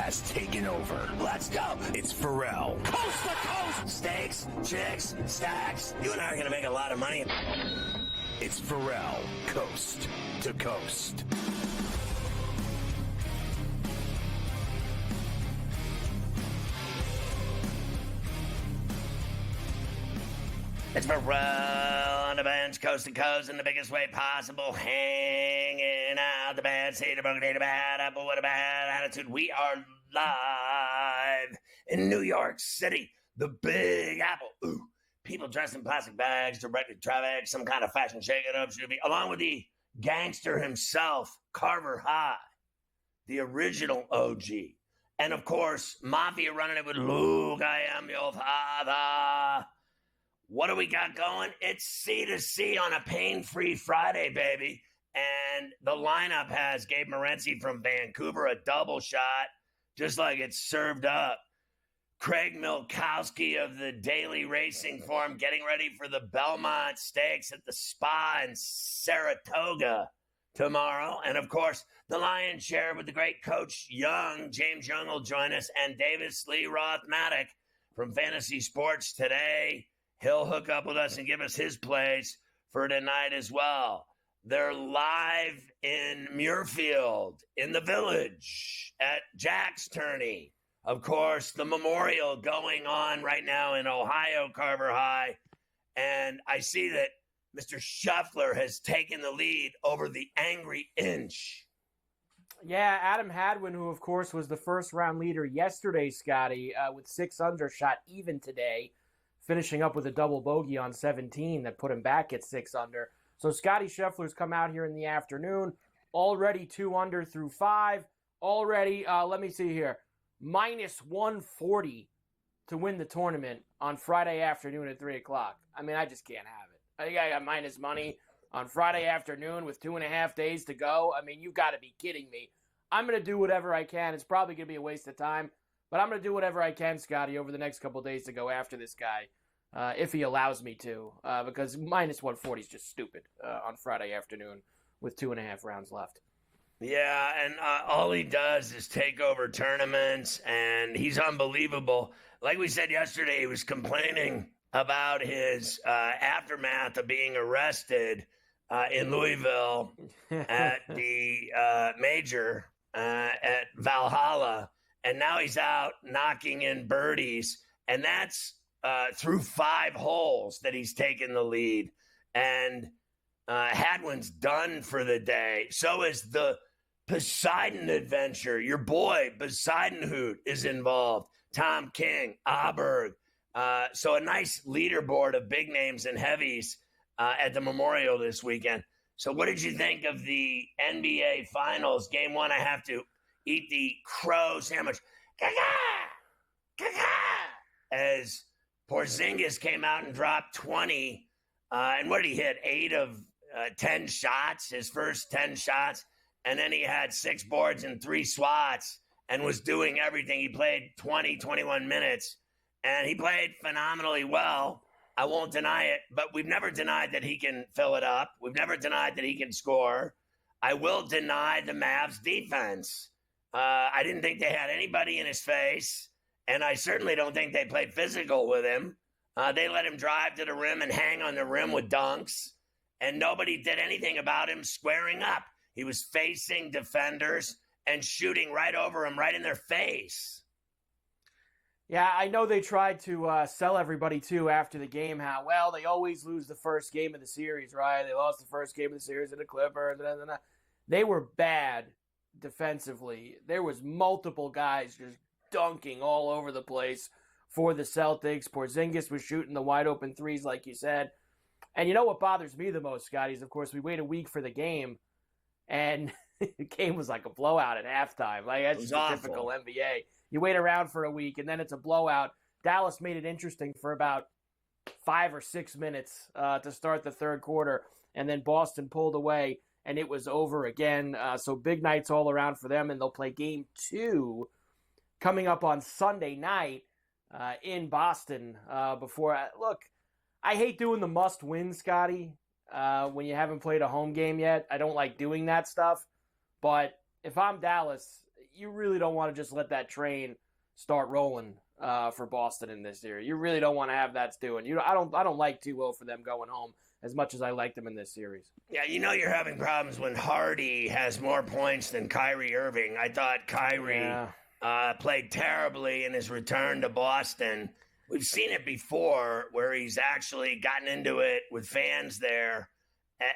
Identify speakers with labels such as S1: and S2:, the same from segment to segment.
S1: has taken over. Let's go. It's Ferrall. Coast to coast. Steaks, chicks, stacks. You and I are going to make a lot of money. It's Ferrall, coast to coast.
S2: It's Ferrall on the bench, coast to coast, in the biggest way possible, hanging out the bad seat, a broken a bad apple with a bad attitude. We are live in New York City, the Big Apple. Ooh, people dressed in plastic bags, directed traffic, some kind of fashion shake-it-up, should be, along with the gangster himself, Carver High, the original OG. And, of course, Mafia running it with Luke, I am your father. What do we got going? It's C to C on a pain-free Friday, baby. And the lineup has Gabe Morency from Vancouver, a double shot, just like it's served up. Craig Milkowski of the Daily Racing Form getting ready for the Belmont Stakes at the Spa in Saratoga tomorrow. And, of course, the lion's share with the great Coach Young. James Young will join us. And Davis Lee Roth-Matic from Fantasy Sports Today. He'll hook up with us and give us his plays for tonight as well. They're live in Muirfield, in the Village, at Jack's tourney. Of course, the Memorial going on right now in Ohio, Carver High. And I see that Mr. Scheffler has taken the lead over the Angry Inch.
S3: Yeah, Adam Hadwin, who, of course, was the first-round leader yesterday, Scotty, with 6 under, shot even today, finishing up with a double bogey on 17 that put him back at 6 under. So Scotty Scheffler's come out here in the afternoon, already 2 under through 5. Already, let me see here, minus 140 to win the tournament on Friday afternoon at 3 o'clock. I mean, I just can't have it. I think I got minus money on Friday afternoon with 2.5 days to go. I mean, you've got to be kidding me. I'm going to do whatever I can. It's probably going to be a waste of time, but I'm going to do whatever I can, Scotty, over the next couple of days to go after this guy. If he allows me to, because minus 140 is just stupid on Friday afternoon with 2.5 rounds left.
S2: Yeah, and all he does is take over tournaments, and he's unbelievable. Like we said yesterday, he was complaining about his aftermath of being arrested in Louisville at the major at Valhalla, and now he's out knocking in birdies, and that's through 5 holes that he's taken the lead. And Hadwin's done for the day. So is the Poseidon Adventure. Your boy, Poseidon Hoot, is involved. Tom King, Aberg. So a nice leaderboard of big names and heavies at the Memorial this weekend. So what did you think of the NBA Finals? Game 1, I have to eat the crow sandwich. As Porzingis came out and dropped 20. And what did he hit? 8 of 10 shots, his first 10 shots. And then he had 6 boards and 3 swats and was doing everything. He played 21 minutes. And he played phenomenally well. I won't deny it. But we've never denied that he can fill it up. We've never denied that he can score. I will deny the Mavs defense. I didn't think they had anybody in his face. And I certainly don't think they played physical with him. They let him drive to the rim and hang on the rim with dunks. And nobody did anything about him squaring up. He was facing defenders and shooting right over him, right in their face.
S3: Yeah, I know they tried to sell everybody, too, after the game, how, well, they always lose the first game of the series, right? They lost the first game of the series in the Clippers. They were bad defensively. There was multiple guys just dunking all over the place for the Celtics. Porzingis was shooting the wide open threes, like you said. And you know what bothers me the most, Scotty, is, of course, we wait a week for the game, and the game was like a blowout at halftime. Like, that's just a typical NBA. You wait around for a week, and then it's a blowout. Dallas made it interesting for about 5 or 6 minutes to start the third quarter, and then Boston pulled away, and it was over again. So big nights all around for them, and they'll play Game 2 coming up on Sunday night in Boston. Look, I hate doing the must-win, Scotty, when you haven't played a home game yet. I don't like doing that stuff. But if I'm Dallas, you really don't want to just let that train start rolling for Boston in this series. You really don't want to have that doing. I don't like 2-0 for them going home as much as I like them in this series.
S2: Yeah, you're having problems when Hardy has more points than Kyrie Irving. I thought Kyrie played terribly in his return to Boston. We've seen it before where he's actually gotten into it with fans there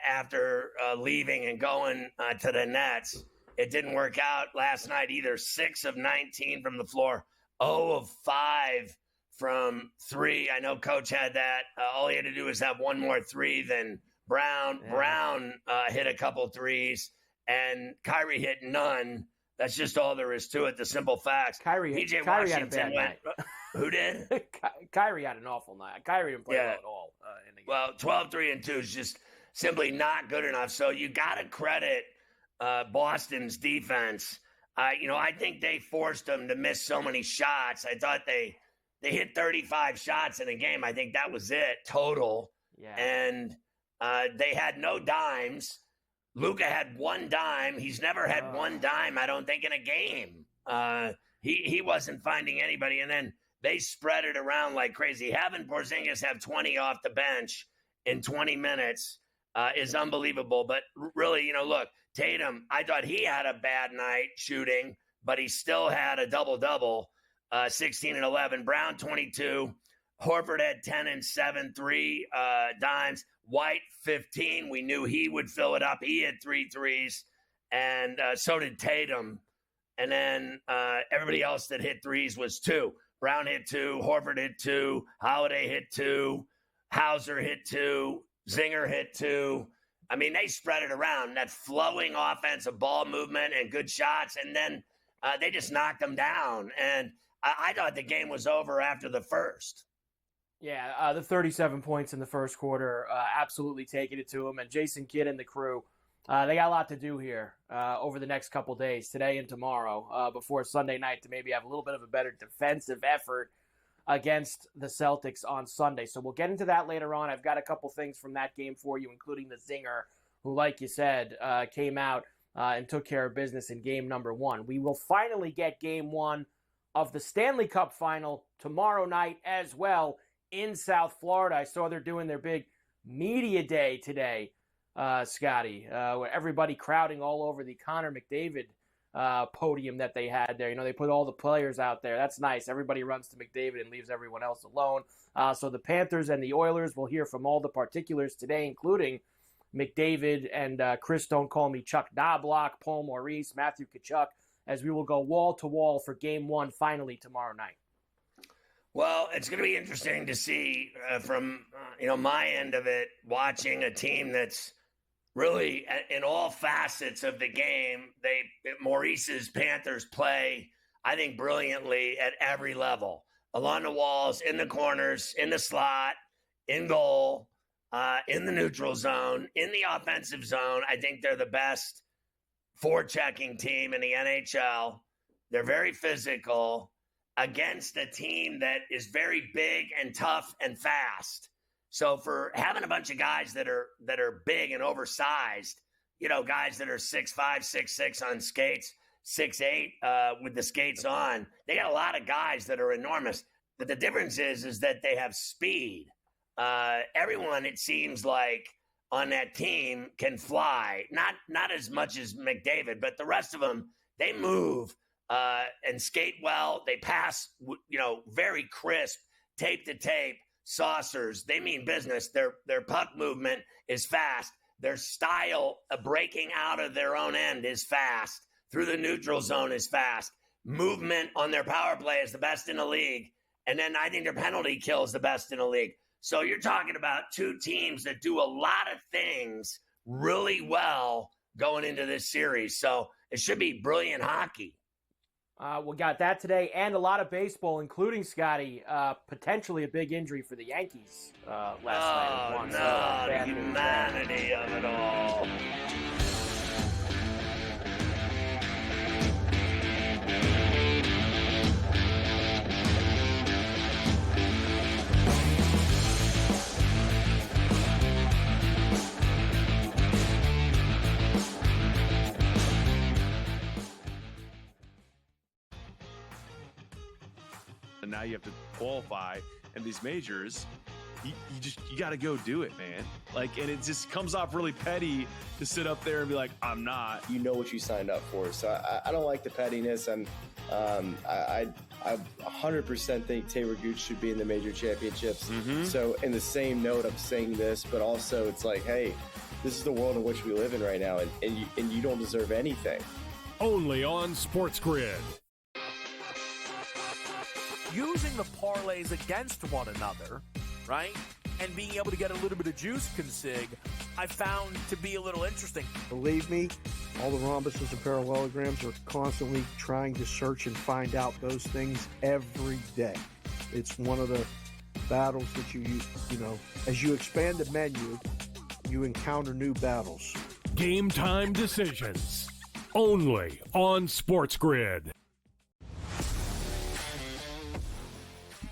S2: after leaving and going to the Nets. It didn't work out last night either. 6 of 19 from the floor, 0 of 5 from 3. I know Coach had that. All he had to do was have one more 3 than Brown. Yeah. Brown hit a couple threes, and Kyrie hit none. That's just all there is to it, the simple facts.
S3: Kyrie had a bad night.
S2: Who did?
S3: Kyrie had an awful night. Kyrie didn't play well at all in the game.
S2: Well, 12, 3, and 2 is just simply not good enough. So you got to credit Boston's defense. I think they forced them to miss so many shots. I thought they hit 35 shots in a game. I think that was it total.
S3: Yeah.
S2: And they had no dimes. Luka had one dime. He's never had one dime, I don't think, in a game. He wasn't finding anybody. And then they spread it around like crazy. Having Porzingis have 20 off the bench in 20 minutes is unbelievable. But really, look, Tatum, I thought he had a bad night shooting, but he still had a double-double, 16 and 11. Brown, 22. Horford had 10 and 7, 3 dimes. White, 15. We knew he would fill it up. He had 3 threes, and so did Tatum. And then everybody else that hit threes was 2. Brown hit 2. Horford hit 2. Holiday hit 2. Hauser hit 2. Zinger hit 2. I mean, they spread it around. That flowing offensive ball movement and good shots, and then they just knocked them down. And I thought the game was over after the first.
S3: Yeah, the 37 points in the first quarter, absolutely taking it to them. And Jason Kidd and the crew, they got a lot to do here over the next couple days, today and tomorrow, before Sunday night, to maybe have a little bit of a better defensive effort against the Celtics on Sunday. So we'll get into that later on. I've got a couple things from that game for you, including the Zinger, who, like you said, came out and took care of business in game number 1. We will finally get game 1 of the Stanley Cup final tomorrow night as well in South Florida. I saw they're doing their big media day today, Scotty, where everybody crowding all over the Connor McDavid podium that they had there. They put all the players out there. That's nice. Everybody runs to McDavid and leaves everyone else alone. So the Panthers and the Oilers will hear from all the particulars today, including McDavid and Chris Don't Call Me Chuck Knobloch, Paul Maurice, Matthew Tkachuk, as we will go wall to wall for game 1 finally tomorrow night.
S2: Well, it's going to be interesting to see from my end of it, watching a team that's really in all facets of the game. Maurice's Panthers play, I think, brilliantly at every level, along the walls, in the corners, in the slot, in goal, in the neutral zone, in the offensive zone. I think they're the best forechecking team in the NHL. They're very physical against a team that is very big and tough and fast. So for having a bunch of guys that are big and oversized, guys that are 6'5", 6'6" on skates, 6'8" with the skates on, they got a lot of guys that are enormous. But the difference is that they have speed. Everyone, it seems like, on that team can fly. Not as much as McDavid, but the rest of them, they move and skate well. They pass, very crisp, tape to tape, saucers. They mean business. Their puck movement is fast. Their style of breaking out of their own end is fast. Through the neutral zone is fast. Movement on their power play is the best in the league. And then I think their penalty kill is the best in the league. So you're talking about two teams that do a lot of things really well going into this series. So it should be brilliant hockey.
S3: We got that today and a lot of baseball, including, Scotty, potentially a big injury for the Yankees last night.
S2: Oh, no, the humanity of it all.
S4: and now you have to qualify in these majors. You got to go do it, man. Like, and it just comes off really petty to sit up there and be like, I'm not.
S5: You know what you signed up for. So I don't like the pettiness. And I 100% think Taylor Gooch should be in the major championships. Mm-hmm. So in the same note, I'm saying this, but also it's like, hey, this is the world in which we live in right now, and you don't deserve anything.
S6: Only on SportsGrid.
S7: Using the parlays against one another, right, and being able to get a little bit of juice consig, I found to be a little interesting.
S8: Believe me, all the rhombuses and parallelograms are constantly trying to search and find out those things every day. It's one of the battles that you know, as you expand the menu, you encounter new battles.
S6: Game time decisions. Only on SportsGrid.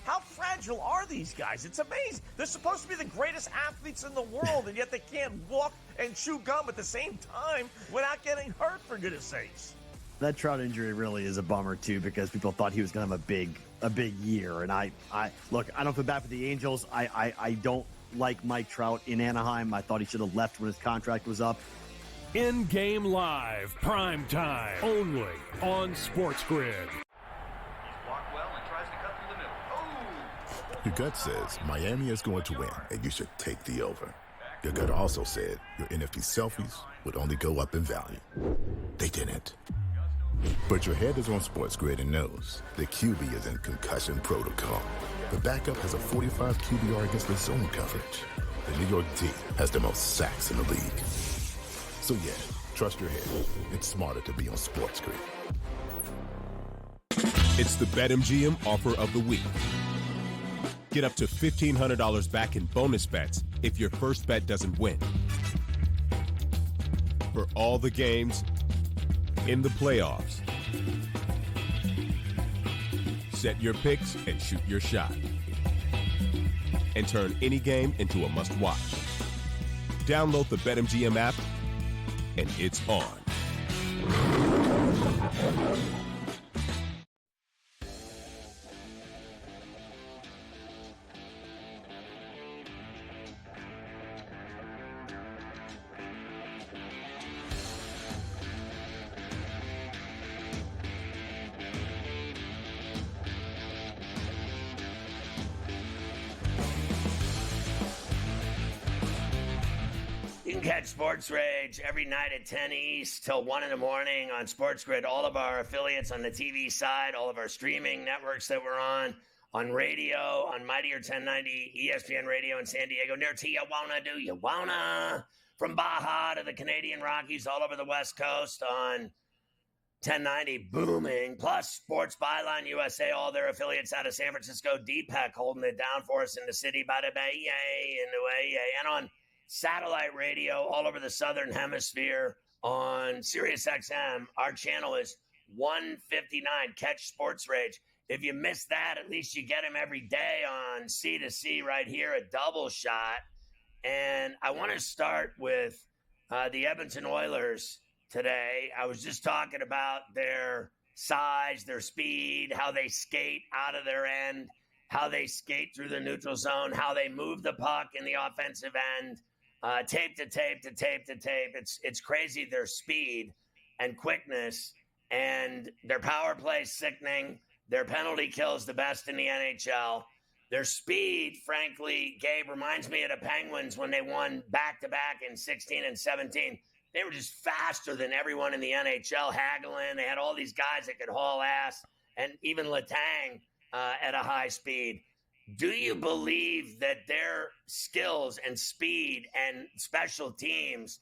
S7: How fragile are these guys? It's amazing. They're supposed to be the greatest athletes in the world, and yet they can't walk and chew gum at the same time without getting hurt, for goodness sakes.
S9: That Trout injury really is a bummer, too, because people thought he was going to have a big year. And I look, I don't feel bad for the Angels. I don't like Mike Trout in Anaheim. I thought he should have left when his contract was up.
S6: In-game live, prime time, only on SportsGrid.
S10: Your gut says Miami is going to win, and you should take the over. Your gut also said your NFT selfies would only go up in value. They didn't. But your head is on SportsGrid and knows the QB is in concussion protocol. The backup has a 45 QBR against the zone coverage. The New York D has the most sacks in the league. So yeah, trust your head. It's smarter to be on SportsGrid.
S11: It's the BetMGM offer of the week. Get up to $1,500 back in bonus bets if your first bet doesn't win. For all the games in the playoffs. Set your picks and shoot your shot. And turn any game into a must-watch. Download the BetMGM app, and it's on.
S2: You can catch Sports Rage every night at 10 East till 1 in the morning on SportsGrid. All of our affiliates on the TV side, all of our streaming networks that we're on radio, on Mightier 1090, ESPN Radio in San Diego, near Tijuana, do you wanna? From Baja to the Canadian Rockies, all over the West Coast on 1090, booming. Plus, Sports Byline USA, all their affiliates out of San Francisco, DPEC holding it down for us in the city, bada bay, yay, in the way, yay. And on satellite radio all over the Southern Hemisphere on Sirius XM. Our channel is 159. Catch Sports Rage. If you miss that, at least you get him every day on C2C right here, a double shot. And I want to start with the Edmonton Oilers today. I was just talking about their size, their speed, how they skate out of their end, how they skate through the neutral zone, how they move the puck in the offensive end. Tape to tape to tape to tape. It's crazy, their speed and quickness, and their power play sickening. Their penalty kills the best in the NHL. Their speed, frankly, Gabe, reminds me of the Penguins when they won back-to-back in 16 and 17. They were just faster than everyone in the NHL, haggling. They had all these guys that could haul ass, and even Letang at a high speed. Do you believe that their skills and speed and special teams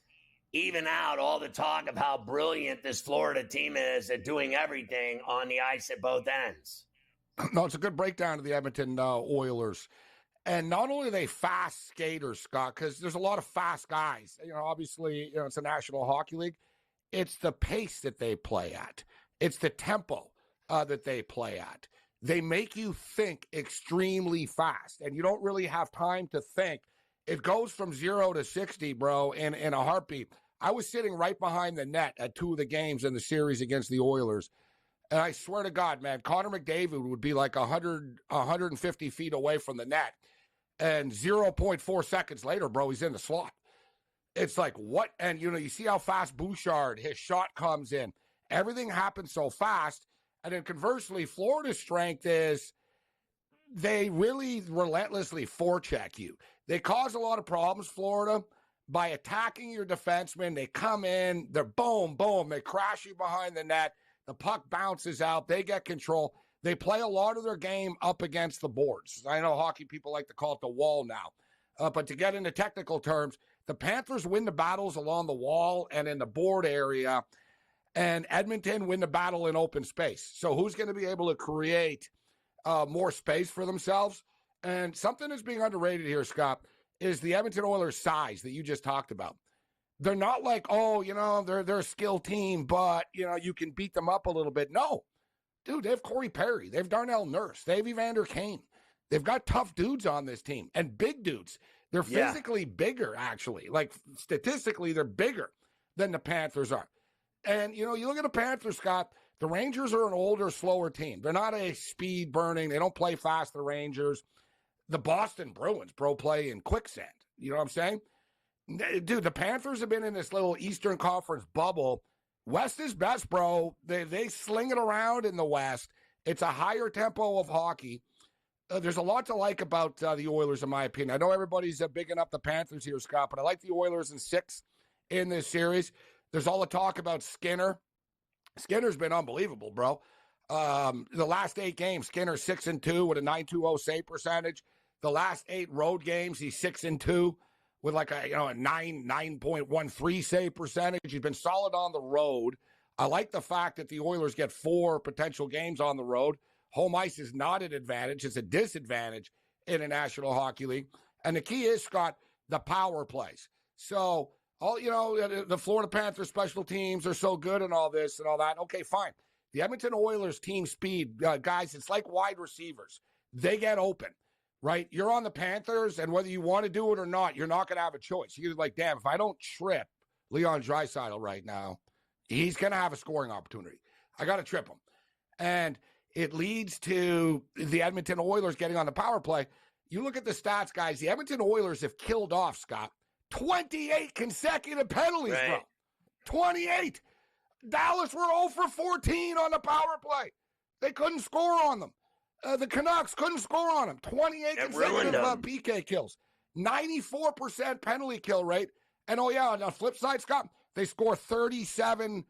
S2: even out all the talk of how brilliant this Florida team is at doing everything on the ice at both ends?
S12: No, it's a good breakdown of the Edmonton Oilers. And not only are they fast skaters, Scott, because there's a lot of fast guys. You know, obviously, it's a National Hockey League. It's the pace that they play at. It's the tempo that they play at. They make you think extremely fast, and you don't really have time to think. It goes from 0 to 60, bro, in a heartbeat. I was sitting right behind the net at two of the games in the series against the Oilers, And I swear to God, man, Connor McDavid would be like 150 feet away from the net. And 0.4 seconds later, bro, he's in the slot. It's like, what? And, you see how fast Bouchard, his shot comes in. Everything happens so fast. And then conversely, Florida's strength is they really relentlessly forecheck you. They cause a lot of problems, Florida, by attacking your defensemen. They come in, they're boom, boom. They crash you behind the net. The puck bounces out. They get control. They play a lot of their game up against the boards. I know hockey people like to call it the wall now. But to get into technical terms, the Panthers win the battles along the wall and in the board area, and Edmonton win the battle in open space. So who's going to be able to create more space for themselves? And something that's being underrated here, Scott, is the Edmonton Oilers' size that you just talked about. They're not like, they're a skilled team, but, you can beat them up a little bit. No. Dude, they have Corey Perry. They have Darnell Nurse. They have Evander Kane. They've got tough dudes on this team and big dudes. They're physically bigger, actually. Like, statistically, they're bigger than the Panthers are. And, you look at the Panthers, Scott, the Rangers are an older, slower team. They're not a speed burning. They don't play fast, the Rangers. The Boston Bruins, bro, play in quicksand. You know what I'm saying? Dude, the Panthers have been in this little Eastern Conference bubble. West is best, bro. They sling it around in the West. It's a higher tempo of hockey. There's a lot to like about the Oilers, in my opinion. I know everybody's bigging up the Panthers here, Scott, but I like the Oilers in 6 in this series. There's all the talk about Skinner. Skinner's been unbelievable, bro. The last 8 games, Skinner 6-2 with a .920 save percentage. The last 8 road games, he's 6-2 with like a 9.13 save percentage. He's been solid on the road. I like the fact that the Oilers get 4 potential games on the road. Home ice is not an advantage; it's a disadvantage in the National Hockey League. And the key is, Scott, the power plays. So the Florida Panthers special teams are so good and all this and all that. Okay, fine. The Edmonton Oilers team speed, guys, it's like wide receivers. They get open, right? You're on the Panthers, and whether you want to do it or not, you're not going to have a choice. You're like, damn, if I don't trip Leon Draisaitl right now, he's going to have a scoring opportunity. I got to trip him. And it leads to the Edmonton Oilers getting on the power play. You look at the stats, guys. The Edmonton Oilers have killed off, Scott, 28 consecutive penalties, bro. 28. Dallas were 0 for 14 on the power play. They couldn't score on them. The Canucks couldn't score on them. 28 consecutive PK kills. 94% penalty kill rate. And, on the flip side, Scott, they score 37%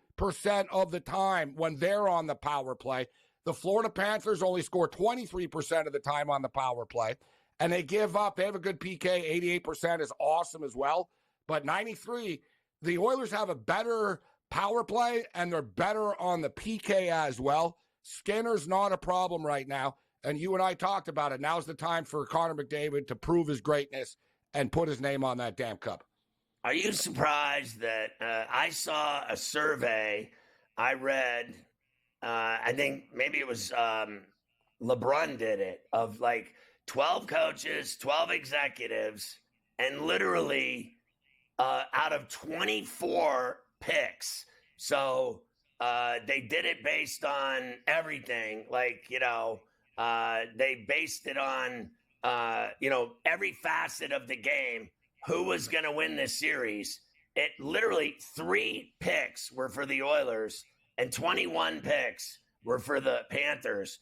S12: of the time when they're on the power play. The Florida Panthers only score 23% of the time on the power play. And they give up. They have a good PK. 88% is awesome as well. But 93, the Oilers have a better power play, and they're better on the PK as well. Skinner's not a problem right now, and you and I talked about it. Now's the time for Connor McDavid to prove his greatness and put his name on that damn cup.
S2: Are you surprised that I saw a survey I read, I think maybe it was LeBron did it, of like 12 coaches, 12 executives, and literally out of 24 picks. So they did it based on everything. Like, they based it on, every facet of the game, who was going to win this series. It literally 3 picks were for the Oilers and 21 picks were for the Panthers.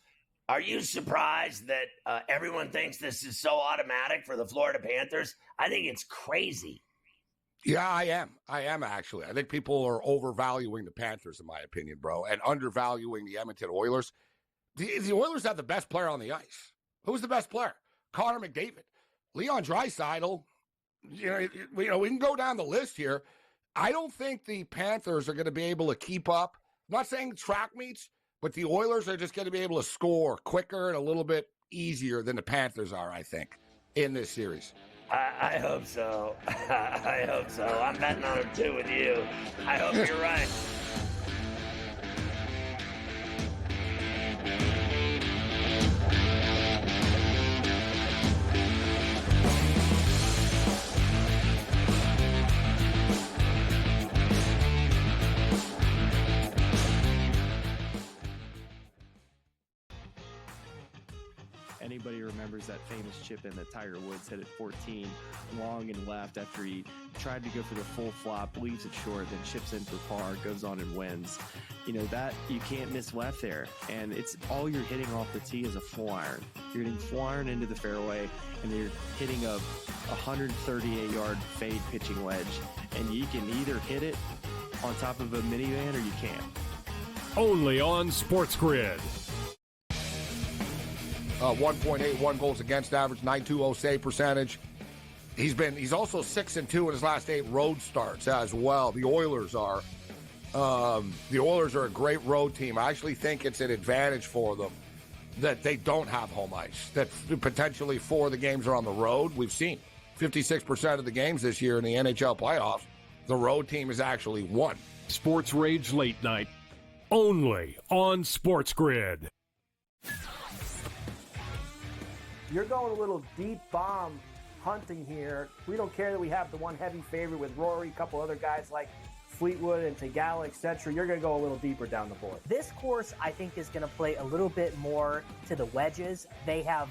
S2: Are you surprised that everyone thinks this is so automatic for the Florida Panthers? I think it's crazy.
S12: Yeah, I am. I am, actually. I think people are overvaluing the Panthers, in my opinion, bro, and undervaluing the Edmonton Oilers. The Oilers have the best player on the ice. Who's the best player? Connor McDavid. Leon Draisaitl. We can go down the list here. I don't think the Panthers are going to be able to keep up. I'm not saying track meets, but the Oilers are just going to be able to score quicker and a little bit easier than the Panthers are, I think, in this series.
S2: I hope so. I hope so. I'm betting on it too with you. I hope you're right.
S13: Anybody remembers that famous chip in that Tiger Woods hit at 14, long and left after he tried to go for the full flop, leaves it short, then chips in for par, goes on and wins. You know, that you can't miss left there. And it's all you're hitting off the tee is a full iron. You're hitting full iron into the fairway, and you're hitting a 138-yard fade pitching wedge. And you can either hit it on top of a minivan or you can't.
S6: Only on SportsGrid.
S12: 1.81 goals against average, 920 save percentage. He's also 6-2 in his last 8 road starts as well. The Oilers are a great road team. I actually think it's an advantage for them that they don't have home ice, that potentially 4 of the games are on the road. We've seen 56% of the games this year in the NHL playoffs, the road team has actually won.
S6: Sports Rage Late Night, only on SportsGrid.
S3: You're going a little deep bomb hunting here. We don't care that we have the one heavy favorite with Rory, a couple other guys like Fleetwood and Tagala, etc. You're going to go a little deeper down the board.
S14: This course, I think, is going to play a little bit more to the wedges. They have,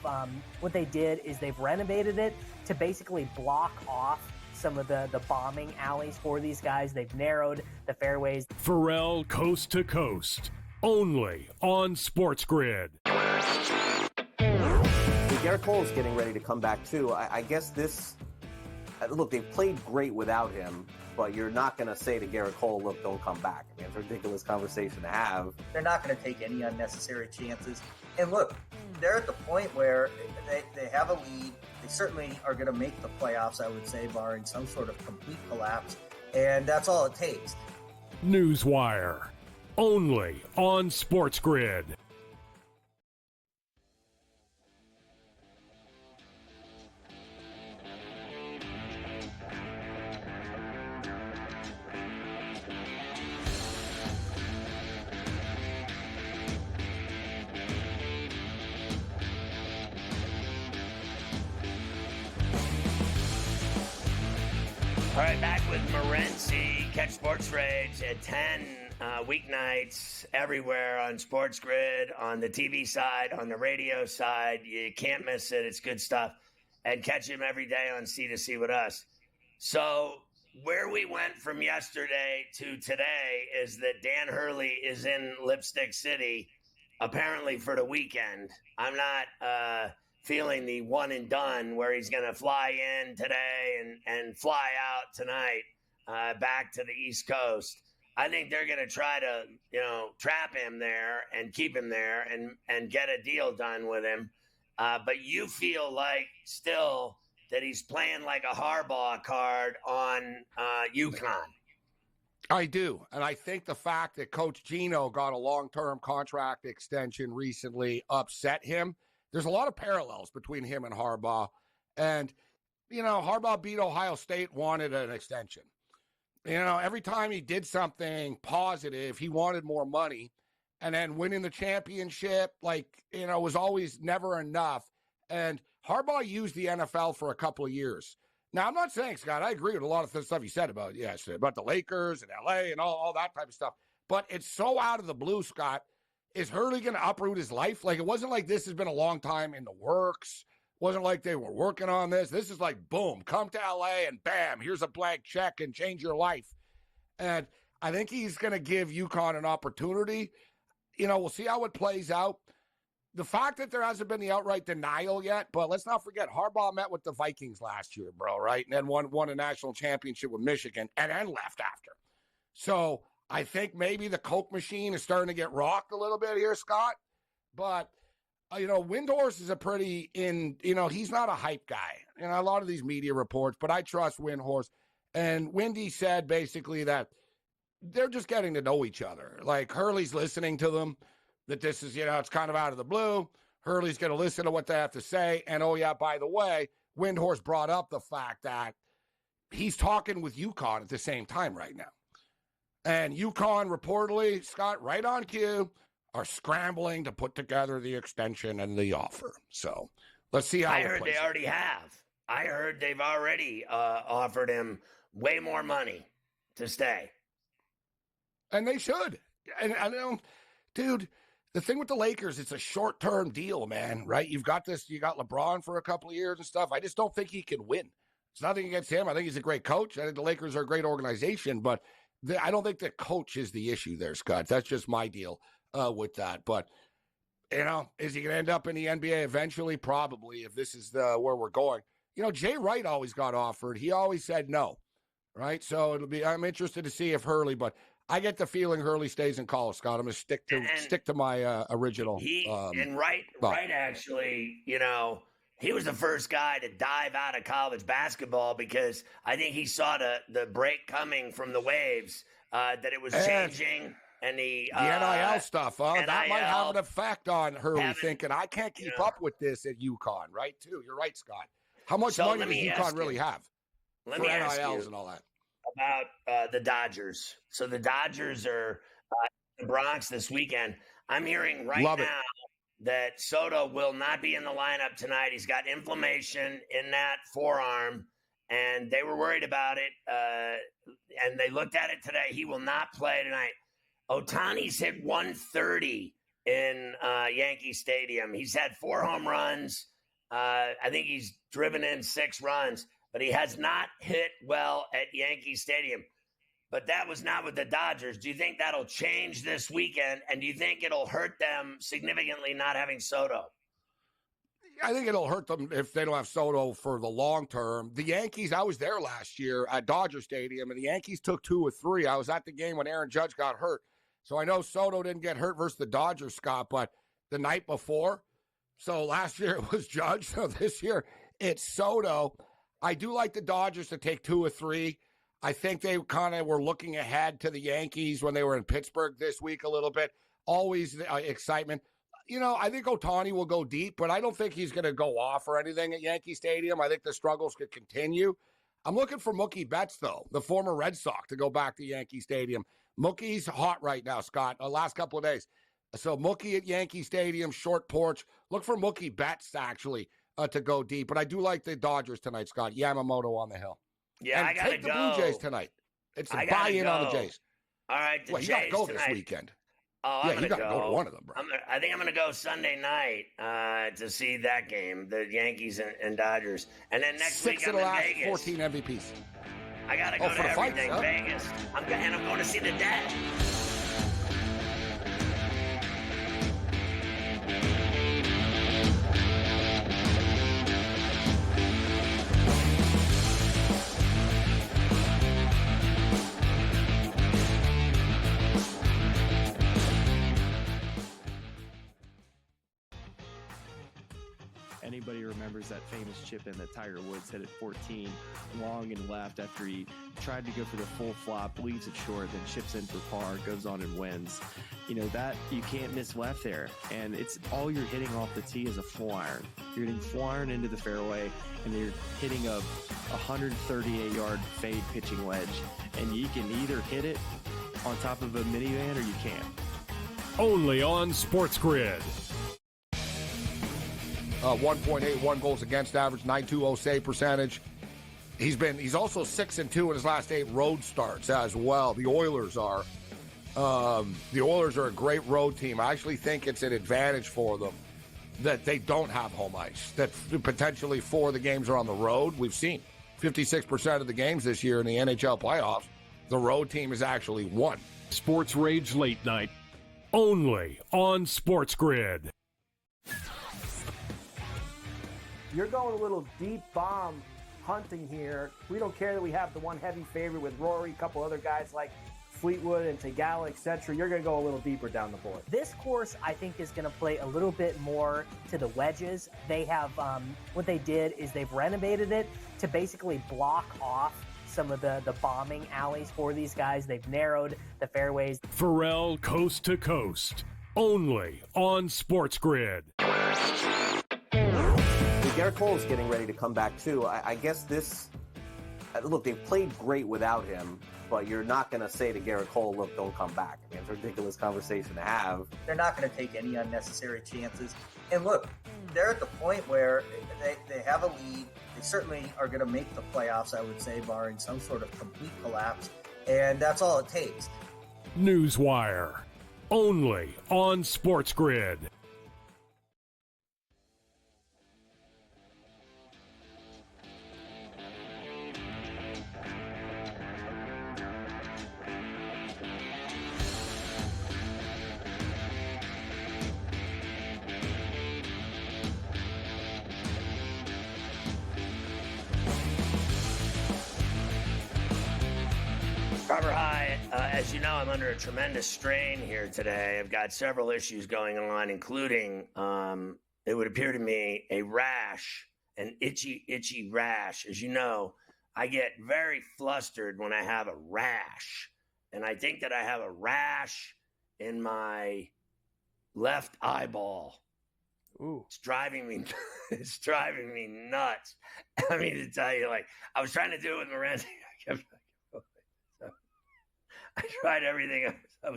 S14: what they did is they've renovated it to basically block off some of the bombing alleys for these guys. They've narrowed the fairways.
S6: Ferrall Coast to Coast, only on SportsGrid.
S15: Garrett Cole is getting ready to come back, too. I guess look, they've played great without him, but you're not going to say to Garrett Cole, look, don't come back. I mean, it's a ridiculous conversation to have.
S16: They're not going to take any unnecessary chances. And look, they're at the point where they have a lead. They certainly are going to make the playoffs, I would say, barring some sort of complete collapse. And that's all it takes.
S6: Newswire, only on SportsGrid.
S2: All right, back with Morency. Catch Sports Rage at 10 weeknights everywhere on SportsGrid, on the TV side, on the radio side. You can't miss it. It's good stuff. And catch him every day on C2C with us. So where we went from yesterday to today is that Dan Hurley is in Lipstick City, apparently for the weekend. I'm not feeling the one and done where he's going to fly in today and fly out tonight back to the East Coast. I think they're going to try to, trap him there and keep him there and get a deal done with him. But you feel like still that he's playing like a Harbaugh card on UConn.
S12: I do. And I think the fact that Coach Gino got a long-term contract extension recently upset him. There's a lot of parallels between him and Harbaugh. And, Harbaugh beat Ohio State, wanted an extension. Every time he did something positive, he wanted more money. And then winning the championship, was always never enough. And Harbaugh used the NFL for a couple of years. Now, I'm not saying, Scott, I agree with a lot of the stuff you said about the Lakers and L.A. and all that type of stuff. But it's so out of the blue, Scott. Is Hurley going to uproot his life? It wasn't like this has been a long time in the works. It wasn't like they were working on this. This is like, boom, come to L.A. and bam, here's a blank check and change your life. And I think he's going to give UConn an opportunity. We'll see how it plays out. The fact that there hasn't been the outright denial yet, but let's not forget, Harbaugh met with the Vikings last year, bro, right? And then won a national championship with Michigan and then left after. So I think maybe the Coke machine is starting to get rocked a little bit here, Scott. But, Windhorst is he's not a hype guy. A lot of these media reports, but I trust Windhorst. And Windy said basically that they're just getting to know each other. Like Hurley's listening to them, that this is, it's kind of out of the blue. Hurley's going to listen to what they have to say. And, by the way, Windhorst brought up the fact that he's talking with UConn at the same time right now. And UConn reportedly, Scott, right on cue, are scrambling to put together the extension and the offer. So let's see how
S2: I heard they already have. I heard they've already offered him way more money to stay.
S12: And they should. And I don't, dude, the thing with the Lakers, it's a short-term deal, man, right? You got LeBron for a couple of years and stuff. I just don't think he can win. It's nothing against him. I think he's a great coach. I think the Lakers are a great organization, but I don't think the coach is the issue there, Scott. That's just my deal with that. But, is he going to end up in the NBA eventually? Probably, if this is where we're going. Jay Wright always got offered. He always said no, right? So I'm interested to see if Hurley, but I get the feeling Hurley stays in college, Scott. I'm going to stick to my original.
S2: Wright actually, he was the first guy to dive out of college basketball because I think he saw the break coming from the waves, that it was changing. And the
S12: NIL stuff, that might have an effect on Hurley thinking, I can't keep up with this at UConn, right, too? You're right, Scott. How much money does UConn really have for NILs and all that?
S2: About the Dodgers. So the Dodgers are in the Bronx this weekend. I'm hearing now that Soto will not be in the lineup tonight. He's got inflammation in that forearm, and they were worried about it, and they looked at it today. He will not play tonight. Ohtani's hit 130 in Yankee Stadium. He's had 4 home runs. I think he's driven in 6 runs. But he has not hit well at Yankee Stadium. But that was not with the Dodgers. Do you think that'll change this weekend? And do you think it'll hurt them significantly not having Soto?
S12: I think it'll hurt them if they don't have Soto for the long term. The Yankees, I was there last year at Dodger Stadium, and the Yankees took 2 or 3. I was at the game when Aaron Judge got hurt. So I know Soto didn't get hurt versus the Dodgers, Scott, but the night before. So last year it was Judge. So this year it's Soto. I do like the Dodgers to take 2 or 3. I think they kind of were looking ahead to the Yankees when they were in Pittsburgh this week a little bit. Always excitement. I think Ohtani will go deep, but I don't think he's going to go off or anything at Yankee Stadium. I think the struggles could continue. I'm looking for Mookie Betts, though, the former Red Sox, to go back to Yankee Stadium. Mookie's hot right now, Scott, the last couple of days. So Mookie at Yankee Stadium, short porch. Look for Mookie Betts, actually, to go deep. But I do like the Dodgers tonight, Scott. Yamamoto on the hill.
S2: Yeah,
S12: and
S2: I got to go.
S12: Take the Blue Jays tonight. It's a buy-in on the Jays.
S2: All right, the Jays
S12: you got to go
S2: tonight.
S12: this weekend.
S2: Oh,
S12: yeah, you got to go to one of them, bro.
S2: I think I'm going to go Sunday night to see that game, the Yankees and Dodgers. And then next
S12: 6
S2: week
S12: of
S2: I'm
S12: the
S2: in
S12: last
S2: Vegas.
S12: 14 MVPs.
S2: I got to go to everything
S12: fights,
S2: Vegas. I'm going to see the dad.
S13: Anybody remembers that famous chip in that Tiger Woods hit at 14, long and left after he tried to go for the full flop, leaves it short, then chips in for par, goes on and wins. That you can't miss left there. And it's all you're hitting off the tee is a full iron. You're hitting full iron into the fairway, and you're hitting a 138-yard fade pitching wedge. And you can either hit it on top of a minivan or you can't.
S6: Only on SportsGrid.
S12: 1.81 goals against average, 920 save percentage. He's also 6-2 in his last 8 road starts as well. The Oilers are a great road team. I actually think it's an advantage for them that they don't have home ice, that potentially 4 of the games are on the road. We've seen 56% of the games this year in the NHL playoffs, the road team has actually won.
S6: Sports Rage Late Night, only on SportsGrid.
S3: You're going a little deep bomb hunting here. We don't care that we have the one heavy favorite with Rory, a couple other guys like Fleetwood and Tagala, etc. You're going to go a little deeper down the board.
S14: This course, I think, is going to play a little bit more to the wedges. They have, what they did is they've renovated it to basically block off some of the bombing alleys for these guys. They've narrowed the fairways.
S6: Ferrall Coast to Coast, only on SportsGrid.
S15: Garrett Cole's getting ready to come back too. I guess this. Look, they've played great without him, but you're not going to say to Garrett Cole, "Look, don't come back." I mean, it's a ridiculous conversation to have.
S16: They're not going to take any unnecessary chances. And look, they're at the point where they have a lead. They certainly are going to make the playoffs, I would say, barring some sort of complete collapse. And that's all it takes.
S6: Newswire. only on SportsGrid.
S2: Robert, hi. As you know, I'm under a tremendous strain here today. I've got several issues going on, including, it would appear to me, a rash, an itchy rash. As you know, I get very flustered when I have a rash. And I think that I have a rash in my left eyeball.
S3: Ooh.
S2: It's driving me nuts. I mean, to tell you, like, I was trying to do it with Miranda. I tried everything. I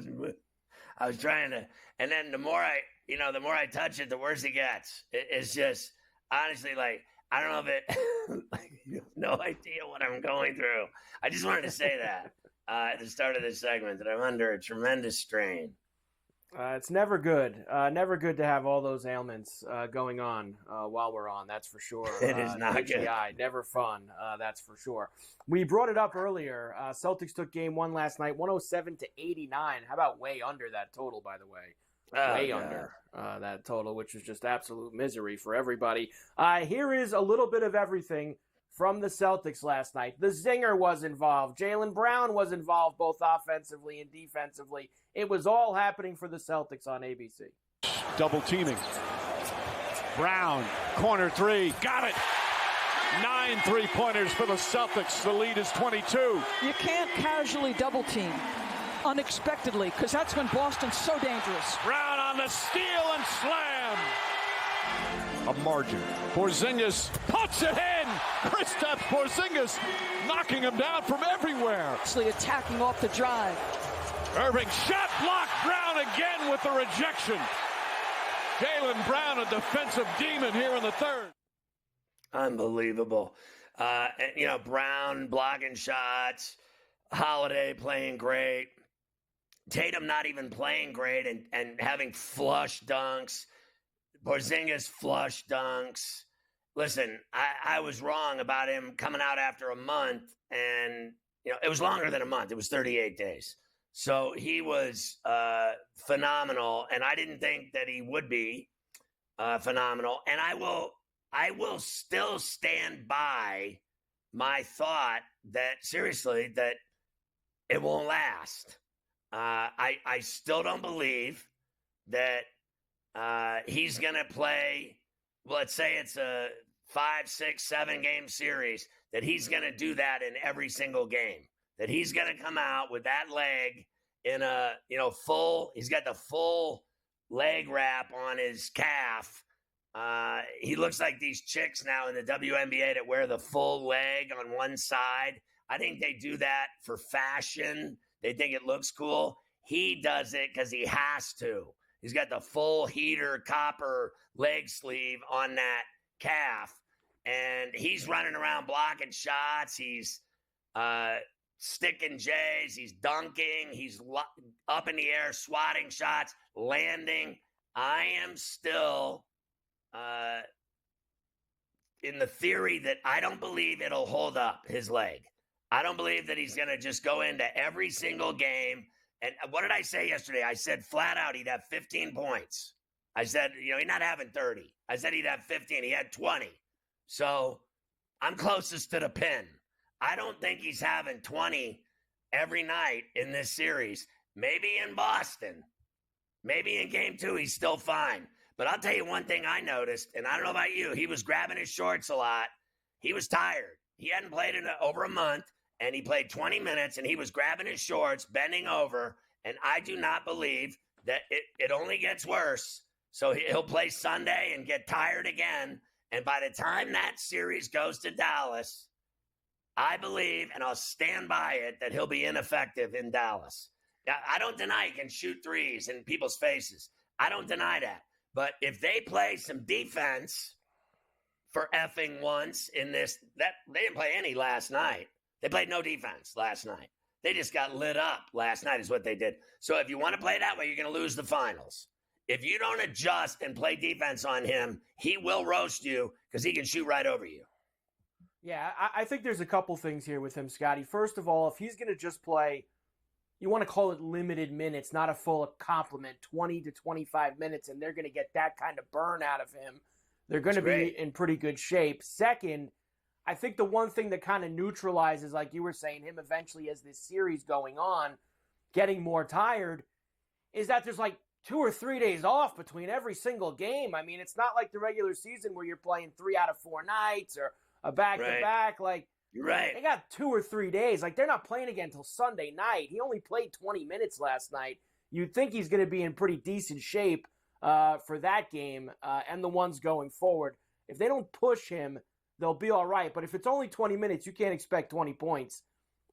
S2: was trying to, and then the more I touch it, the worse it gets. It's just, honestly, like, I don't know if it, like, you have no idea what I'm going through. I just wanted to say that at the start of this segment, that I'm under a tremendous strain.
S3: It's never good. Never good to have all those ailments going on while we're on. That's for sure.
S2: It is not good.
S3: Never fun. That's for sure. We brought it up earlier. Celtics took game one last night, 107-89. How about way under that total, by the way? Way under that total, which was just absolute misery for everybody. Here is a little bit of everything from the Celtics last night. The Zinger was involved. Jaylen Brown was involved both offensively and defensively. It was all happening for the Celtics on ABC.
S17: Double teaming. Brown, corner three, got it. 9 3-pointers for the Celtics. The lead is 22.
S18: You can't casually double team unexpectedly, because that's when Boston's so dangerous.
S17: Brown on the steal and slam. A margin. Porzingis puts it in. Kristaps Porzingis knocking him down from everywhere.
S18: Actually attacking off the drive.
S17: Irving shot blocked. Brown again with the rejection. Jaylen Brown, a defensive demon here in the third.
S2: Unbelievable. Brown blocking shots. Holiday playing great. Tatum not even playing great and having flush dunks. Porzingis flush dunks. Listen, I was wrong about him coming out after a month, and it was longer than a month. It was 38 days. So he was phenomenal, and I didn't think that he would be phenomenal. And I will still stand by my thought that, seriously, that it won't last. I still don't believe that he's going to play, let's say it's a 5, 6, 7 game series, that he's going to do that in every single game. That he's going to come out with that leg in a, he's got the full leg wrap on his calf. He looks like these chicks now in the WNBA that wear the full leg on one side. I think they do that for fashion. They think it looks cool. He does it because he has to. He's got the full heater copper leg sleeve on that calf. And he's running around blocking shots. He's sticking J's. He's dunking. He's up in the air, swatting shots, landing. I am still in the theory that I don't believe it'll hold up his leg. I don't believe that he's going to just go into every single game. And what did I say yesterday? I said flat out he'd have 15 points. I said, he's not having 30. I said he'd have 15. He had 20. So I'm closest to the pin. I don't think he's having 20 every night in this series. Maybe in Boston. Maybe in game 2 he's still fine. But I'll tell you one thing I noticed, and I don't know about you, he was grabbing his shorts a lot. He was tired. He hadn't played in over a month, and he played 20 minutes, and he was grabbing his shorts, bending over, and I do not believe that it only gets worse. So he'll play Sunday and get tired again, and by the time that series goes to Dallas, I believe, and I'll stand by it, that he'll be ineffective in Dallas. Now, I don't deny he can shoot threes in people's faces. I don't deny that. But if they play some defense for effing once in this, that they didn't play any last night. They played no defense last night. They just got lit up last night is what they did. So if you want to play that way, you're going to lose the finals. If you don't adjust and play defense on him, he will roast you because he can shoot right over you.
S3: Yeah, I think there's a couple things here with him, Scotty. First of all, if he's going to just play, you want to call it limited minutes, not a full complement, 20 to 25 minutes, and they're going to get that kind of burn out of him, they're going to be in pretty good shape. Second, I think the one thing that kind of neutralizes, like you were saying, him eventually as this series going on, getting more tired, is that there's like 2 or 3 days off between every single game. I mean, it's not like the regular season where you're playing 3 out of 4 nights or a back-to-back. Like, they got 2 or 3 days. Like, they're not playing again until Sunday night. He only played 20 minutes last night. You'd think he's going to be in pretty decent shape for that game and the ones going forward. If they don't push him, they'll be all right. But if it's only 20 minutes, you can't expect 20 points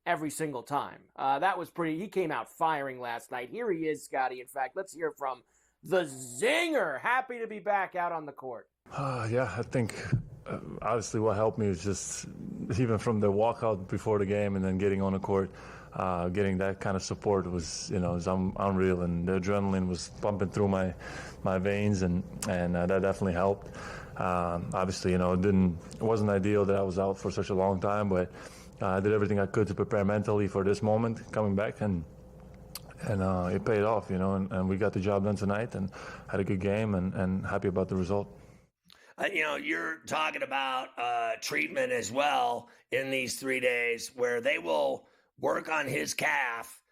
S3: every single time. That was pretty. He came out firing last night. Here he is, Scotty. In fact, let's hear from the Zinger. Happy to be back out on the court.
S19: Yeah, I think obviously what helped me is just even from the walkout before the game and then getting on the court, getting that kind of support was, was unreal, and the adrenaline was pumping through my veins, and that definitely helped. Obviously, it wasn't ideal that I was out for such a long time, but I did everything I could to prepare mentally for this moment coming back, and it paid off, and we got the job done tonight and had a good game and happy about the result.
S2: You're talking about treatment as well in these 3 days where they will work on his calf.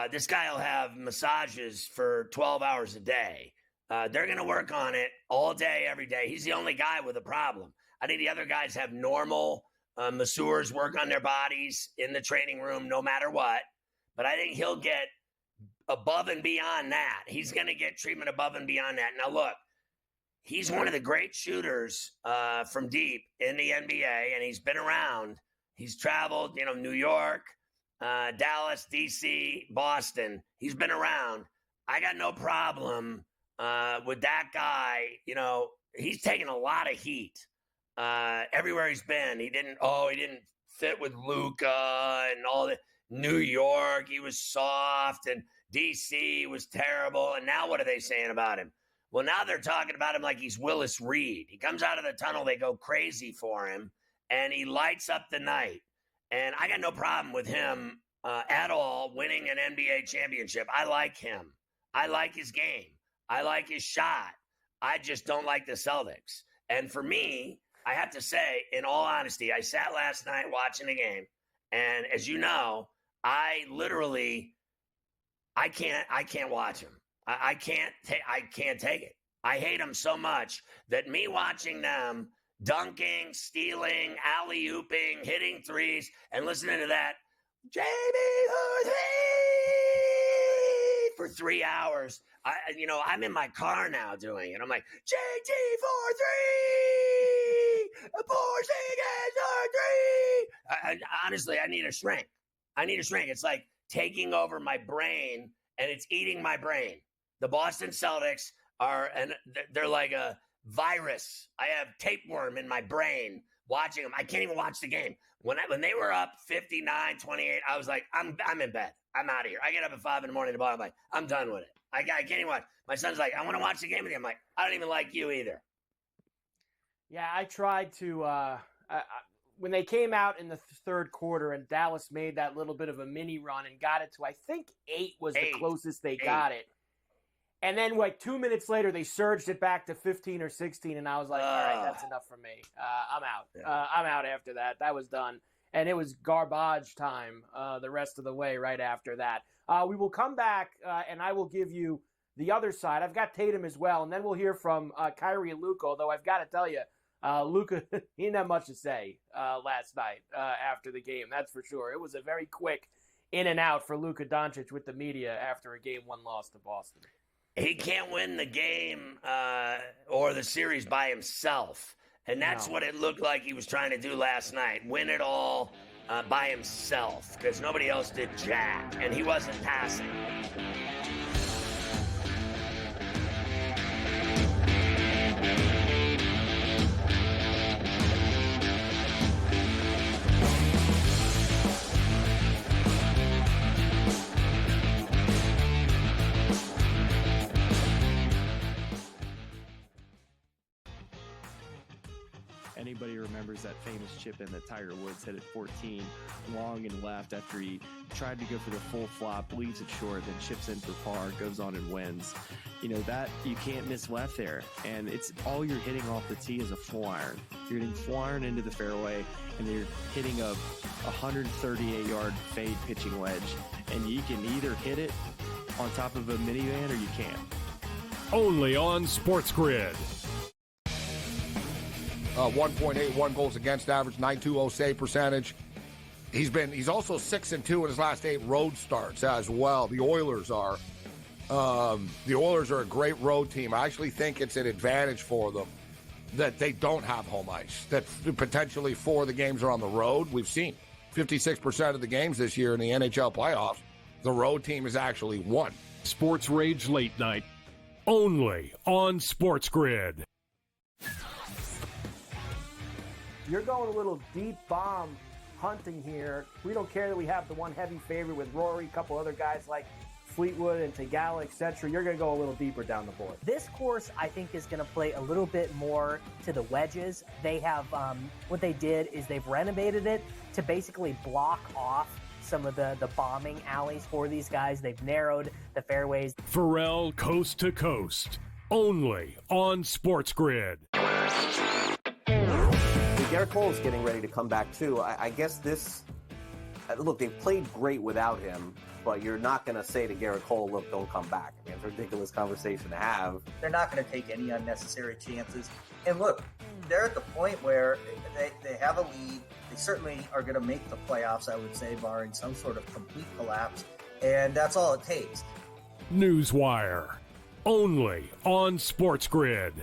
S2: This guy will have massages for 12 hours a day. They're going to work on it all day, every day. He's the only guy with a problem. I think the other guys have normal masseurs work on their bodies in the training room no matter what. But I think he'll get above and beyond that. He's going to get treatment above and beyond that. Now, look. He's one of the great shooters from deep in the NBA, and he's been around. He's traveled, New York, Dallas, D.C., Boston. He's been around. I got no problem with that guy. He's taken a lot of heat everywhere he's been. He didn't fit with Luka and all that. New York, he was soft, and D.C. was terrible. And now what are they saying about him? Well, now they're talking about him like he's Willis Reed. He comes out of the tunnel, they go crazy for him, and he lights up the night. And I got no problem with him at all winning an NBA championship. I like him. I like his game. I like his shot. I just don't like the Celtics. And for me, I have to say, in all honesty, I sat last night watching the game, and as you know, I can't watch him. I can't take it. I hate them so much that me watching them dunking, stealing, alley-ooping, hitting threes, and listening to that JB for 3 hours. I'm in my car now doing it. I'm like, JT for 3, 4 for 3. Honestly, I need a shrink. It's like taking over my brain, and it's eating my brain. The Boston Celtics they're like a virus. I have tapeworm in my brain watching them. I can't even watch the game. When they were up 59-28, I was like, I'm in bed. I'm out of here. I get up at 5 a.m. to ball. I'm like, I'm done with it. I can't even watch. My son's like, I want to watch the game with you. I'm like, I don't even like you either.
S3: Yeah, I tried to when they came out in the third quarter and Dallas made that little bit of a mini run and got it to, I think 8 was the closest they got it. And then, 2 minutes later, they surged it back to 15 or 16, and I was like, all right, that's enough for me. I'm out. I'm out after that. That was done. And it was garbage time the rest of the way right after that. We will come back, and I will give you the other side. I've got Tatum as well, and then we'll hear from Kyrie and Luka, although I've got to tell you, Luka, he didn't have much to say last night after the game, that's for sure. It was a very quick in and out for Luka Doncic with the media after a Game 1 loss to Boston.
S2: He can't win the game or the series by himself. And that's what it looked like he was trying to do last night. Win it all by himself because nobody else did jack. And he wasn't passing.
S13: Anybody remembers that famous chip in that Tiger Woods hit at 14, long and left after he tried to go for the full flop, leaves it short, then chips in for par, goes on and wins. That you can't miss left there. And it's all you're hitting off the tee is a full iron. You're hitting full iron into the fairway, and you're hitting a 138-yard fade pitching wedge. And you can either hit it on top of a minivan or you can't.
S6: Only on SportsGrid.
S12: 1.81 goals against average, 920 save percentage. He's also 6-2 in his last 8 road starts as well. The Oilers are a great road team. I actually think it's an advantage for them that they don't have home ice, that potentially 4 of the games are on the road. We've seen 56% of the games this year in the NHL playoffs, the road team has actually won.
S6: Sports Rage Late Night, only on SportsGrid.
S3: You're going a little deep bomb hunting here. We don't care that we have the one heavy favorite with Rory, a couple other guys like Fleetwood and Tagala, etc. You're going to go a little deeper down the board.
S14: This course, I think, is going to play a little bit more to the wedges. They have, what they did is they've renovated it to basically block off some of the bombing alleys for these guys. They've narrowed the fairways.
S6: Ferrall Coast to Coast, only on SportsGrid.
S15: Garrett Cole's getting ready to come back too. I guess this. Look, they've played great without him, but you're not going to say to Garrett Cole, "Look, don't come back." I mean, it's a ridiculous conversation to have.
S16: They're not going to take any unnecessary chances. And look, they're at the point where they have a lead. They certainly are going to make the playoffs, I would say, barring some sort of complete collapse. And that's all it takes.
S6: Newswire, only on SportsGrid.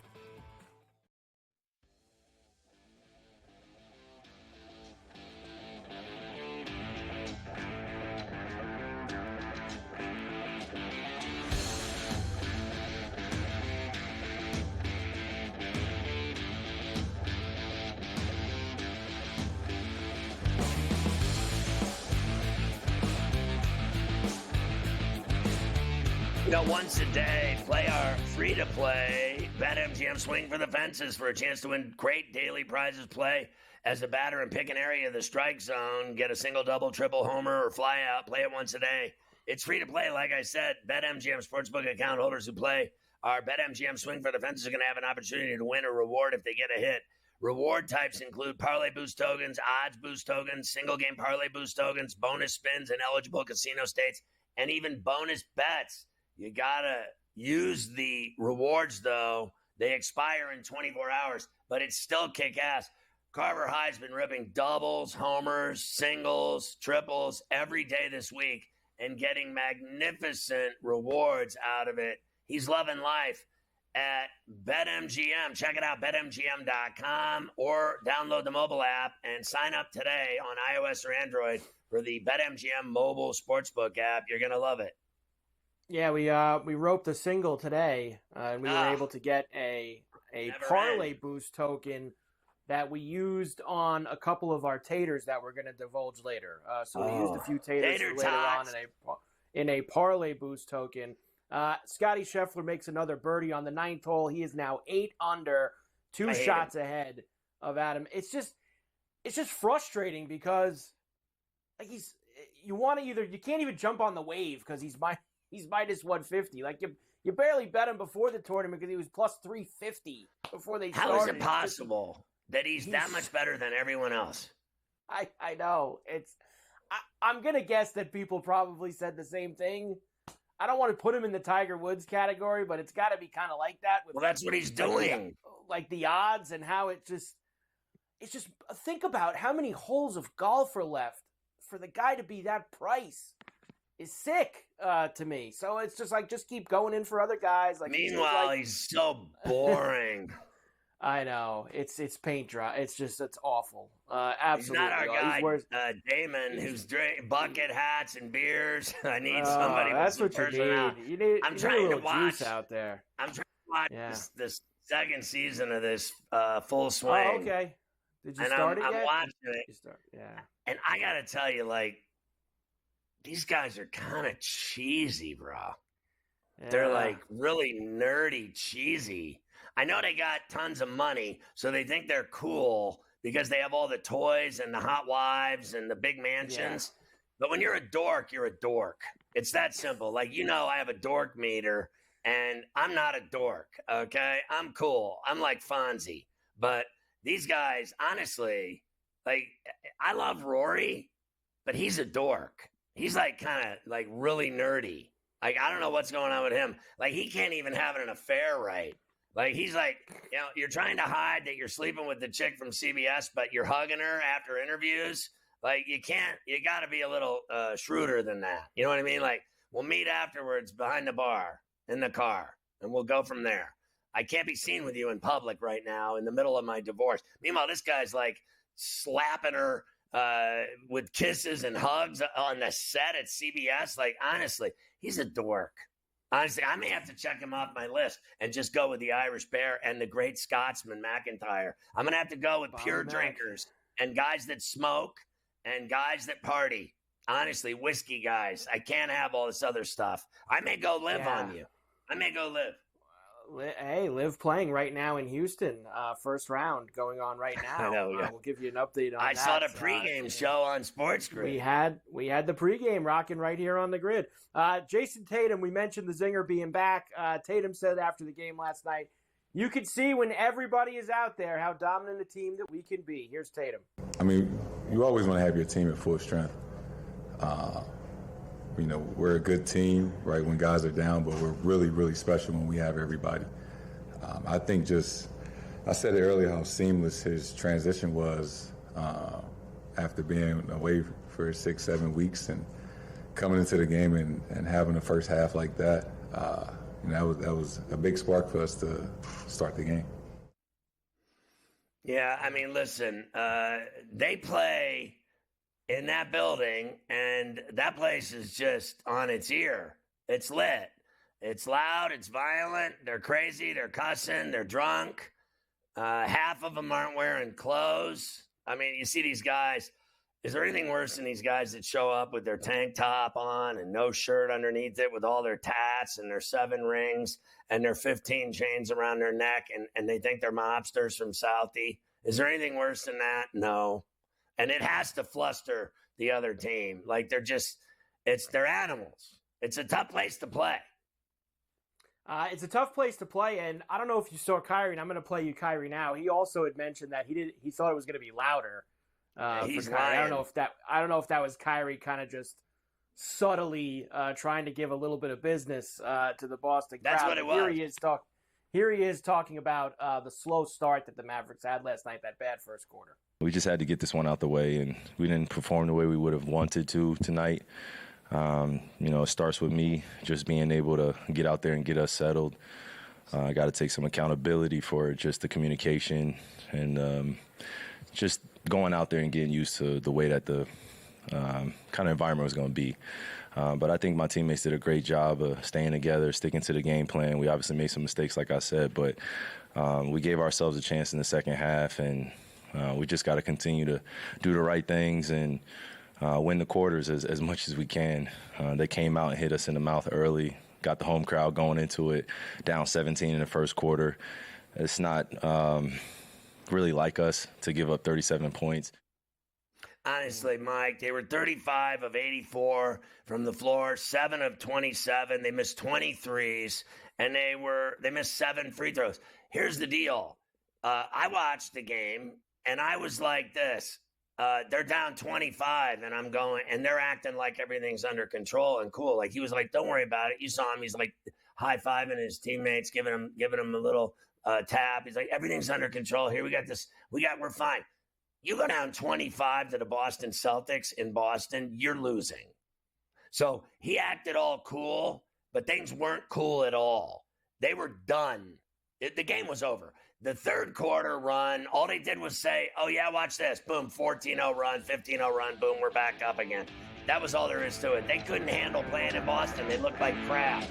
S2: Once a day, play our free-to-play BetMGM Swing for the Fences for a chance to win great daily prizes. Play as a batter and pick an area of the strike zone. Get a single, double, triple, homer, or fly out. Play it once a day. It's free to play, like I said. BetMGM Sportsbook account holders who play our BetMGM Swing for the Fences are going to have an opportunity to win a reward if they get a hit. Reward types include parlay boost tokens, odds boost tokens, single-game parlay boost tokens, bonus spins in eligible casino states, and even bonus bets. You gotta use the rewards, though. They expire in 24 hours, but it's still kick-ass. Carver High's been ripping doubles, homers, singles, triples every day this week and getting magnificent rewards out of it. He's loving life at BetMGM. Check it out, BetMGM.com, or download the mobile app and sign up today on iOS or Android for the BetMGM mobile sportsbook app. You're going to love it.
S3: Yeah, we roped a single today, and we were able to get a parlay boost token that we used on a couple of our taters that we're going to divulge later. So we used a few taters later on in a parlay boost token. Scotty Scheffler makes another birdie on the 9th hole. He is now 8 under, 2 shots ahead of Adam. It's just frustrating because like you can't even jump on the wave because he's minus 150. Like you barely bet him before the tournament because he was plus 350 before they started.
S2: How is it possible that he's that much better than everyone else?
S3: I know. I'm going to guess that people probably said the same thing. I don't want to put him in the Tiger Woods category, but it's got to be kind of like that.
S2: Well, that's what he's doing.
S3: Like the odds and how it's just think about how many holes of golf are left for the guy to be that price is sick to me. So it's just like, just keep going in for other guys. Like
S2: meanwhile, he's so boring.
S3: I know it's paint dry. It's awful. Absolutely.
S2: He's not our guy, Damon, who's bucket hats and beers. I need somebody.
S3: That's
S2: with
S3: what
S2: personality.
S3: You need.
S2: I'm trying to watch
S3: juice out there.
S2: I'm trying to watch this second season of this Full Swing.
S3: Oh, okay. Did you start it yet?
S2: I'm watching it.
S3: Yeah.
S2: And I gotta tell you, like, these guys are kind of cheesy, bro. Yeah. They're like really nerdy, cheesy. I know they got tons of money, so they think they're cool because they have all the toys and the hot wives and the big mansions. Yeah. But when you're a dork, you're a dork. It's that simple. Like, I have a dork meter, and I'm not a dork, okay? I'm cool. I'm like Fonzie. But these guys, honestly, like, I love Rory, but he's a dork. He's like kind of like really nerdy. Like, I don't know what's going on with him. Like, he can't even have an affair right. Like, he's like, you're trying to hide that you're sleeping with the chick from CBS, but you're hugging her after interviews. Like, you got to be a little shrewder than that. You know what I mean? Like, we'll meet afterwards behind the bar in the car, and we'll go from there. I can't be seen with you in public right now in the middle of my divorce. Meanwhile, this guy's like slapping her with kisses and hugs on the set at CBS. Like, honestly, he's a dork. Honestly, I may have to check him off my list and just go with the Irish Bear and the great Scotsman McIntyre. I'm going to have to go with pure drinkers and guys that smoke and guys that party. Honestly, whiskey guys. I can't have all this other stuff. I may go live on you. I may go live.
S3: Hey, Liv playing right now in Houston, first round going on right now.
S2: I know, yeah.
S3: We'll give you an update on that.
S2: I saw the pregame show on SportsGrid.
S3: We had the pregame rocking right here on the grid. Jason Tatum, we mentioned the zinger being back. Tatum said after the game last night, you can see when everybody is out there how dominant a team that we can be. Here's Tatum.
S20: I mean, you always want to have your team at full strength. We're a good team, right, when guys are down, but we're really, really special when we have everybody. I think I said it earlier how seamless his transition was after being away for 6-7 weeks and coming into the game and having the first half like that. That was a big spark for us to start the game.
S2: Yeah, I mean, listen, they play in that building, and that place is just on its ear. It's lit. It's loud. It's violent. They're crazy. They're cussing. They're drunk. Half of them aren't wearing clothes. I mean, you see these guys. Is there anything worse than these guys that show up with their tank top on and no shirt underneath it with all their tats and their 7 rings and their 15 chains around their neck, and they think they're mobsters from Southie? Is there anything worse than that? No. And it has to fluster the other team. Like, they're animals. It's a tough place to play.
S3: It's a tough place to play, and I don't know if you saw Kyrie, and I'm going to play you Kyrie now. He also had mentioned that he thought it was going to be louder.
S2: He's
S3: for Kyrie.
S2: lying.
S3: I don't know if that was Kyrie kind of just subtly trying to give a little bit of business to the Boston crowd.
S2: That's what it was.
S3: Here he is talking about the slow start that the Mavericks had last night, that bad first quarter.
S21: We just had to get this one out the way, and we didn't perform the way we would have wanted to tonight. It starts with me just being able to get out there and get us settled. I got to take some accountability for just the communication and just going out there and getting used to the way that the kind of environment was going to be. But I think my teammates did a great job of staying together, sticking to the game plan. We obviously made some mistakes, like I said, but we gave ourselves a chance in the second half, and we just got to continue to do the right things and win the quarters as much as we can. They came out and hit us in the mouth early, got the home crowd going into it, down 17 in the first quarter. It's not really like us to give up 37 points.
S2: Honestly, Mike, they were 35 of 84 from the floor, 7 of 27. They missed 23s, and they missed 7 free throws. Here's the deal. I watched the game, and I was like this. They're down 25, and I'm going, and they're acting like everything's under control and cool. Like, he was like, don't worry about it. You saw him. He's like high-fiving his teammates, giving him a little tap. He's like, everything's under control. Here, we got this. We're fine. You go down 25 to the Boston Celtics in Boston, you're losing. So he acted all cool, but things weren't cool at all. They were done. The game was over. The third quarter run, all they did was say, oh, yeah, watch this. Boom, 14-0 run, 15-0 run. Boom, we're back up again. That was all there is to it. They couldn't handle playing in Boston. They looked like crap.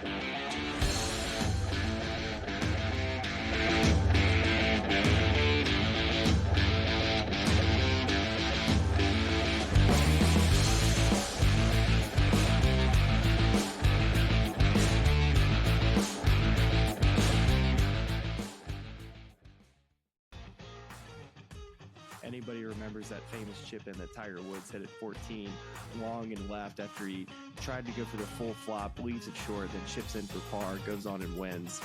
S13: Anybody remembers that famous chip in that Tiger Woods hit at 14, long and left after he tried to go for the full flop, leaves it short, then chips in for par, goes on and wins.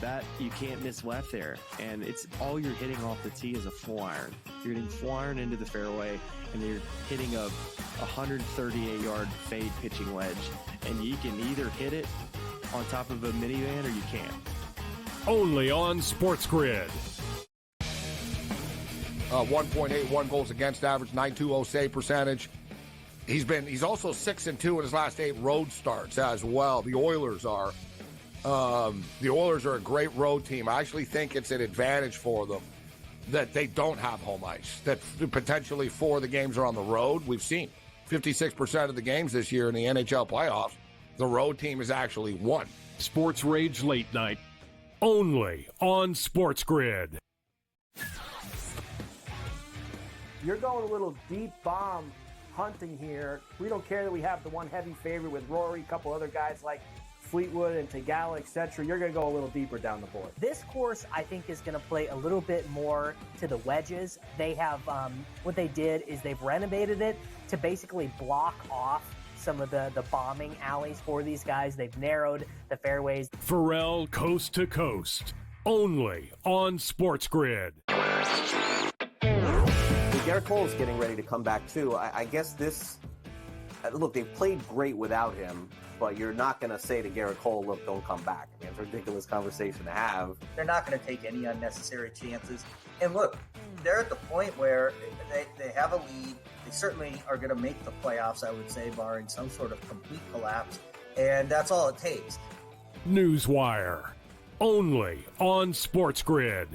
S13: That you can't miss left there. And it's all you're hitting off the tee is a full iron. You're hitting full iron into the fairway, and you're hitting a 138-yard fade pitching wedge. And you can either hit it on top of a minivan or you can't.
S6: Only on SportsGrid.
S12: 1.81 goals against average, 920 save percentage. He's also 6-2 in his last 8 road starts as well. The Oilers are a great road team. I actually think it's an advantage for them that they don't have home ice, that potentially 4 of the games are on the road. We've seen 56% of the games this year in the NHL playoffs, the road team has actually won.
S6: Sports Rage Late Night, only on SportsGrid.
S3: You're going a little deep bomb hunting here. We don't care that we have the one heavy favorite with Rory, a couple other guys like Fleetwood and Tagala, etc. You're going to go a little deeper down the board.
S14: This course, I think, is going to play a little bit more to the wedges. They have, what they did is they've renovated it to basically block off some of the bombing alleys for these guys. They've narrowed the fairways.
S6: Ferrall Coast to Coast, only on SportsGrid.
S15: Garrett Cole's getting ready to come back too. I guess this. Look, they've played great without him, but you're not going to say to Garrett Cole, "Look, don't come back." I mean, it's a ridiculous conversation to have.
S16: They're not going to take any unnecessary chances. And look, they're at the point where they have a lead. They certainly are going to make the playoffs, I would say, barring some sort of complete collapse. And that's all it takes.
S6: Newswire, only on SportsGrid.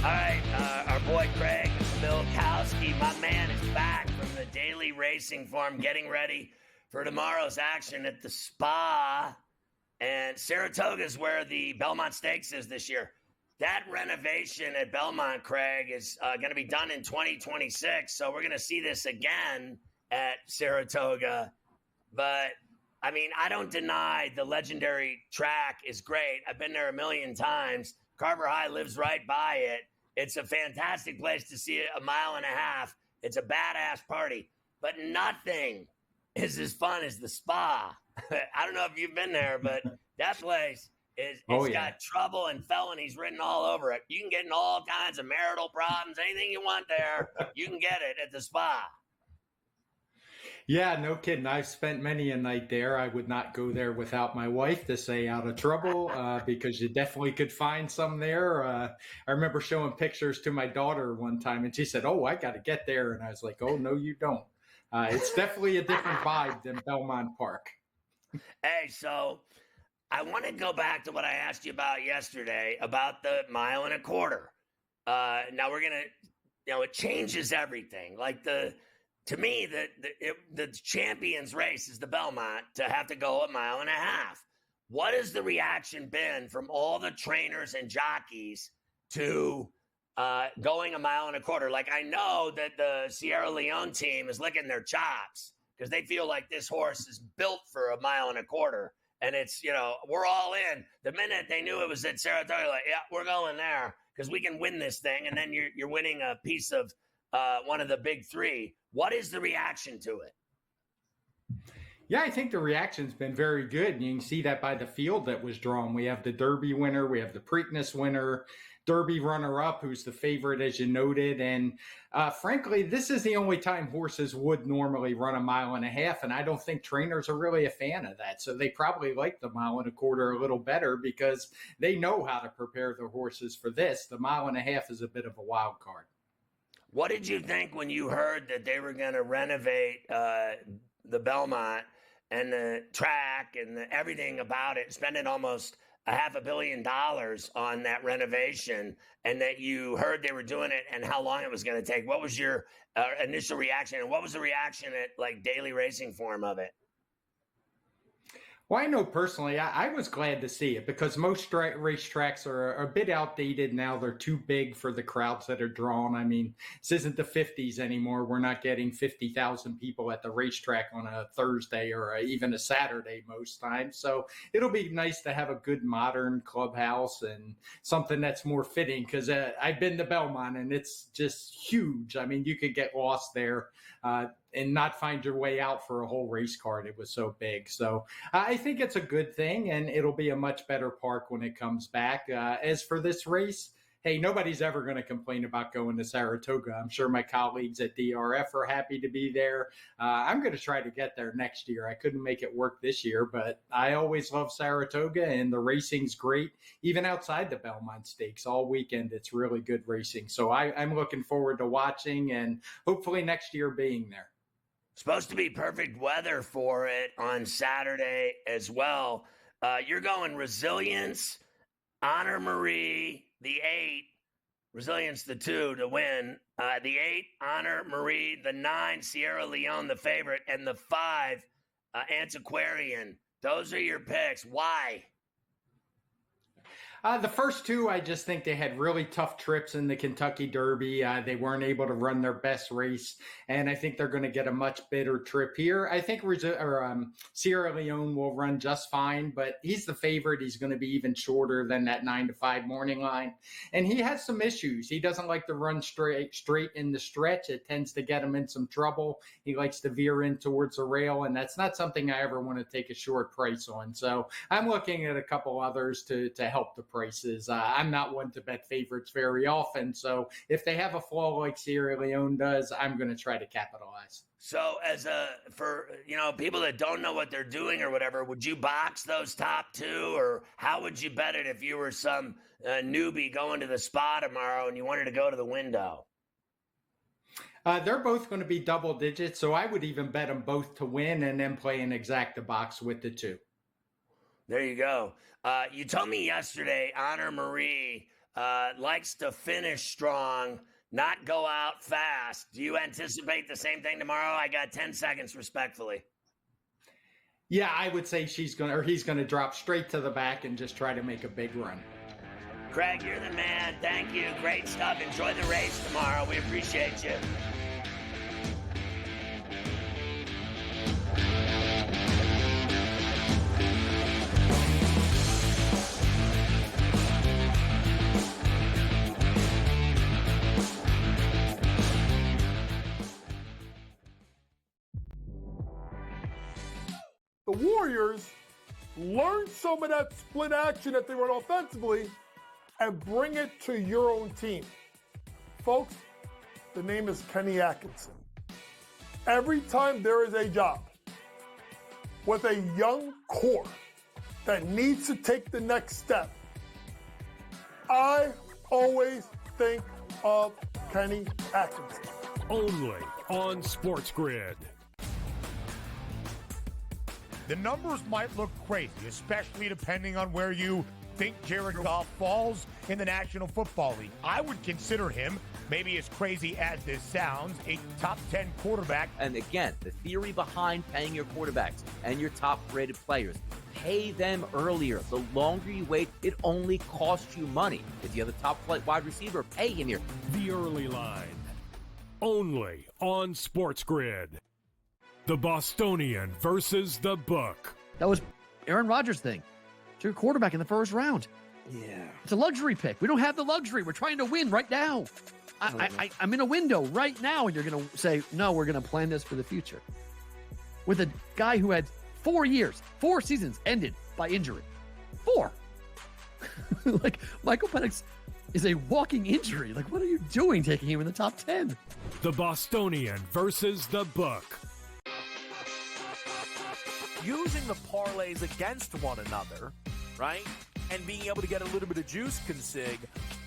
S2: All right, our boy Craig Bilkowski, my man, is back from the daily racing form, getting ready for tomorrow's action at the Spa. And Saratoga is where the Belmont Stakes is this year. That renovation at Belmont, Craig, is going to be done in 2026. So we're going to see this again at Saratoga. But, I mean, I don't deny the legendary track is great. I've been there a million times. Carver High lives right by it. It's a fantastic place to see it, 1.5 miles. It's a badass party. But nothing is as fun as the Spa. I don't know if you've been there, but that place is got trouble and felonies written all over it. You can get in all kinds of marital problems, anything you want there. You can get it at the Spa.
S1: Yeah, no kidding. I've spent many a night there. I would not go there without my wife to stay out of trouble because you definitely could find some there. I remember showing pictures to my daughter one time, and she said, "Oh, I got to get there." And I was like, "Oh, no, you don't." It's definitely a different vibe than Belmont Park.
S2: Hey, so I want to go back to what I asked you about yesterday about the 1.25 miles. Now we're going to, it changes everything. Like to me, the champion's race is the Belmont to have to go 1.5 miles. What has the reaction been from all the trainers and jockeys to going 1.25 miles? Like, I know that the Sierra Leone team is licking their chops because they feel like this horse is built for 1.25 miles. And it's, we're all in. The minute they knew it was at Saratoga, like, yeah, we're going there because we can win this thing. And then you're winning a piece of one of the big three. What is the reaction to it?
S1: Yeah, I think the reaction's been very good. You can see that by the field that was drawn. We have the Derby winner, we have the Preakness winner, Derby runner-up, who's the favorite, as you noted. And frankly, this is the only time horses would normally run 1.5 miles, and I don't think trainers are really a fan of that. So they probably like the 1.25 miles a little better because they know how to prepare their horses for this. The 1.5 miles is a bit of a wild card.
S2: What did you think when you heard that they were going to renovate the Belmont and the track and everything about it, spending almost $500 million on that renovation, and that you heard they were doing it and how long it was going to take? What was your initial reaction, and what was the reaction at like daily racing form of it?
S1: Well, I know personally, I was glad to see it because most racetracks are a bit outdated now. They're too big for the crowds that are drawn. I mean, this isn't the 50s anymore. We're not getting 50,000 people at the racetrack on a Thursday or even a Saturday most times. So it'll be nice to have a good modern clubhouse and something that's more fitting because I've been to Belmont and it's just huge. I mean, you could get lost there and not find your way out for a whole race card. It was so big. So I think it's a good thing, and it'll be a much better park when it comes back. As for this race, hey, nobody's ever going to complain about going to Saratoga. I'm sure my colleagues at DRF are happy to be there. I'm going to try to get there next year. I couldn't make it work this year, but I always love Saratoga, and the racing's great. Even outside the Belmont Stakes, all weekend, it's really good racing. So I'm looking forward to watching and hopefully next year being there.
S2: Supposed to be perfect weather for it on Saturday as well. You're going Resilience, Honor Marie, the 8, Resilience the 2 to win. The 8, Honor Marie, the 9, Sierra Leone, the favorite, and the 5, Antiquarian. Those are your picks. Why?
S1: The first two, I just think they had really tough trips in the Kentucky Derby. They weren't able to run their best race, and I think they're going to get a much better trip here. I think Sierra Leone will run just fine, but he's the favorite. He's going to be even shorter than that 9-5 morning line, and he has some issues. He doesn't like to run straight in the stretch. It tends to get him in some trouble. He likes to veer in towards the rail, and that's not something I ever want to take a short price on. So I'm looking at a couple others to help the prices. I'm not one to bet favorites very often, so if they have a flaw like Sierra Leone does, I'm going to try to capitalize.
S2: So for people that don't know what they're doing or whatever, would you box those top two, or how would you bet it if you were some newbie going to the spa tomorrow and you wanted to go to the window?
S1: They're both going to be double digits, so I would even bet them both to win and then play an exacta box with the two.
S2: There you go. You told me yesterday Honor Marie likes to finish strong, not go out fast. Do you anticipate the same thing tomorrow? I got 10 seconds, respectfully.
S1: Yeah, I would say he's going to drop straight to the back and just try to make a big run.
S2: Craig, you're the man. Thank you. Great stuff. Enjoy the race tomorrow. We appreciate you.
S4: The Warriors learn some of that split action that they run offensively and bring it to your own team. Folks, the name is Kenny Atkinson. Every time there is a job with a young core that needs to take the next step, I always think of Kenny Atkinson.
S6: Only on SportsGrid.
S12: The numbers might look crazy, especially depending on where you think Jared Goff falls in the National Football League. I would consider him, maybe as crazy as this sounds, a top 10 quarterback.
S22: And again, the theory behind paying your quarterbacks and your top-rated players, pay them earlier. The longer you wait, it only costs you money. If you have a top-flight wide receiver, pay him here.
S6: The early line. Only on SportsGrid. The Bostonian versus the Book.
S23: That was Aaron Rodgers' thing. It's your quarterback in the first round.
S8: Yeah.
S23: It's a luxury pick. We don't have the luxury. We're trying to win right now. I'm in a window right now, and you're going to say, no, we're going to plan this for the future. With a guy who had 4 years, 4 seasons ended by injury. 4. Like, Michael Penix is a walking injury. Like, what are you doing taking him in the top 10?
S6: The Bostonian versus the Book.
S7: Using the parlays against one another, right? And being able to get a little bit of juice consig,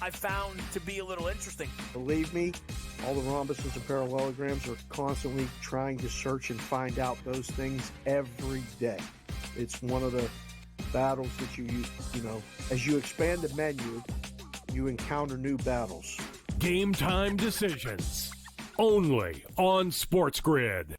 S7: I found to be a little interesting.
S8: Believe me, all the rhombuses and parallelograms are constantly trying to search and find out those things every day. It's one of the battles that you know, as you expand the menu, you encounter new battles.
S6: Game time decisions. Only on SportsGrid.